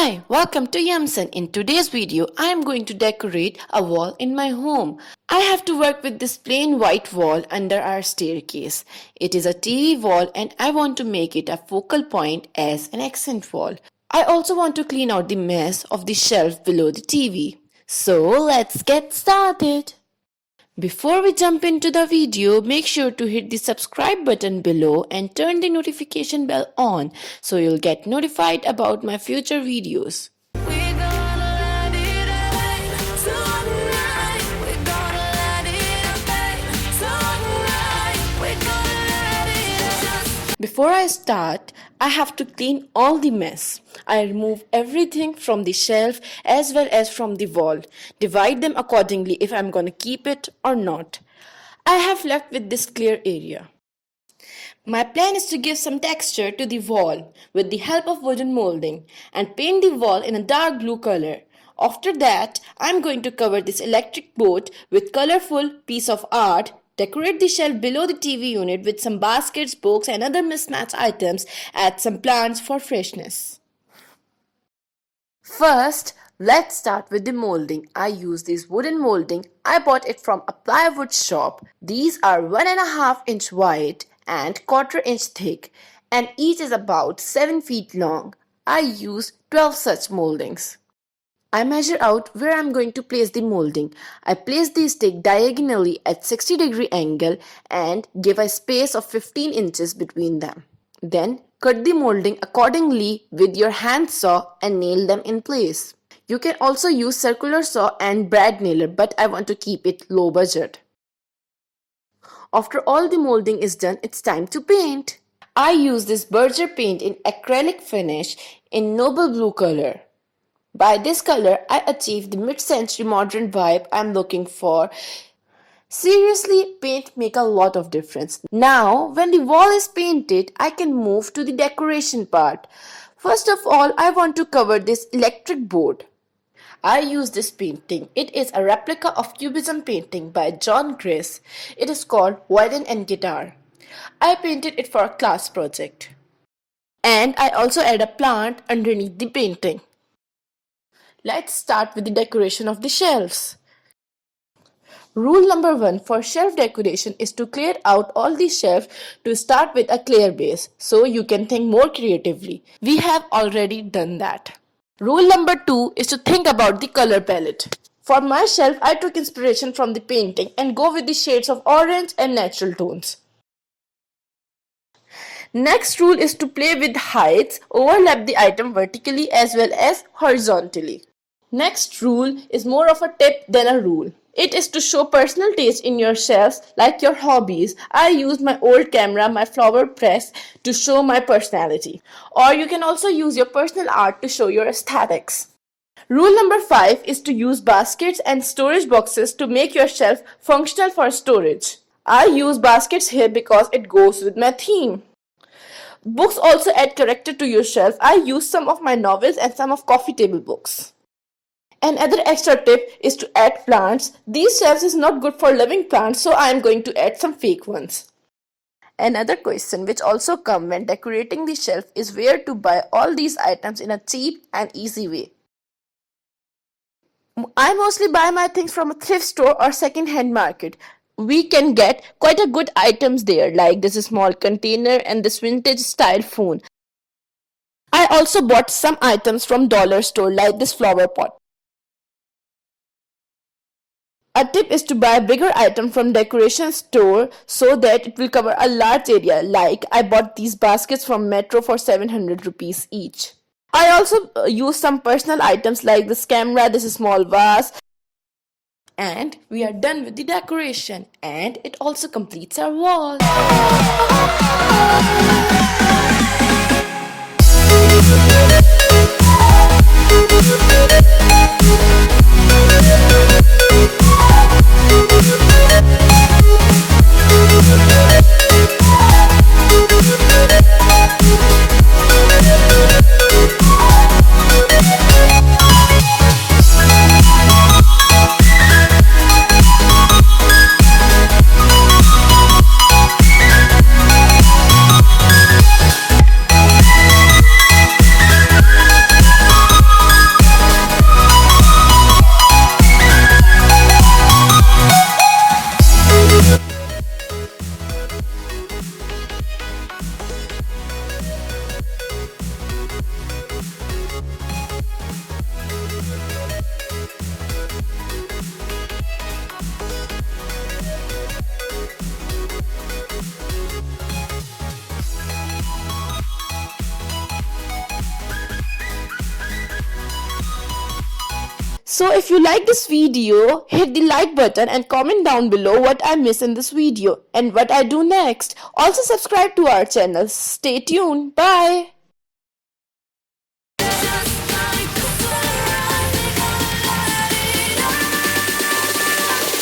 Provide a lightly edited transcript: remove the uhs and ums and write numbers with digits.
Hi, welcome to Yamsen. In today's video, I am going to decorate a wall in my home. I have to work with this plain white wall under our staircase. It is a TV wall and I want to make it a focal point as an accent wall. I also want to clean out the mess of the shelf below the TV. So let's get started. Before we jump into the video, make sure to hit the subscribe button below and turn the notification bell on so you'll get notified about my future videos. Before I start, I have to clean all the mess. I remove everything from the shelf as well as from the wall. Divide them accordingly if I'm going to keep it or not. I have left with this clear area. My plan is to give some texture to the wall with the help of wooden molding and paint the wall in a dark blue color. After that, I'm going to cover this electric boat with colorful piece of art. Decorate the shelf below the TV unit with some baskets, books and other mismatched items. Add some plants for freshness. First, let's start with the molding. I use this wooden molding. I bought it from a plywood shop. These are 1.5 inch wide and 1/4 inch thick and each is about 7 feet long. I use 12 such moldings. I measure out where I'm going to place the molding. I place the stick diagonally at 60-degree angle and give a space of 15 inches between them. Then cut the molding accordingly with your hand saw and nail them in place. You can also use circular saw and brad nailer, but I want to keep it low budget. After all the molding is done, it's time to paint. I use this Berger paint in acrylic finish in noble blue color. By this color, I achieved the mid-century modern vibe I'm looking for. Seriously, paint make a lot of difference. Now, when the wall is painted, I can move to the decoration part. First of all, I want to cover this electric board. I use this painting. It is a replica of Cubism painting by John Grace. It is called Violin and Guitar. I painted it for a class project. And I also add a plant underneath the painting. Let's start with the decoration of the shelves. Rule number 1 for shelf decoration is to clear out all the shelves to start with a clear base so you can think more creatively. We have already done that. Rule number 2 is to think about the color palette. For my shelf, I took inspiration from the painting and go with the shades of orange and natural tones. Next rule is to play with heights, overlap the item vertically as well as horizontally. Next rule is more of a tip than a rule. It is to show personal taste in your shelves like your hobbies. I use my old camera, my flower press to show my personality. Or you can also use your personal art to show your aesthetics. Rule number 5 is to use baskets and storage boxes to make your shelf functional for storage. I use baskets here because it goes with my theme. Books also add character to your shelf. I use some of my novels and some of coffee table books. Another extra tip is to add plants. These shelves is not good for living plants, so I am going to add some fake ones. Another question which also comes when decorating the shelf is where to buy all these items in a cheap and easy way. I mostly buy my things from a thrift store or second-hand market. We can get quite a good items there, like this small container and this vintage style phone. I also bought some items from dollar store like this flower pot. A tip is to buy a bigger item from decoration store so that it will cover a large area, like I bought these baskets from Metro for 700 rupees each. I also use some personal items like this camera, this small vase. And we are done with the decoration and it also completes our wall. So if you like this video, hit the like button and comment down below what I miss in this video and what I do next. Also subscribe to our channel. Stay tuned. Bye.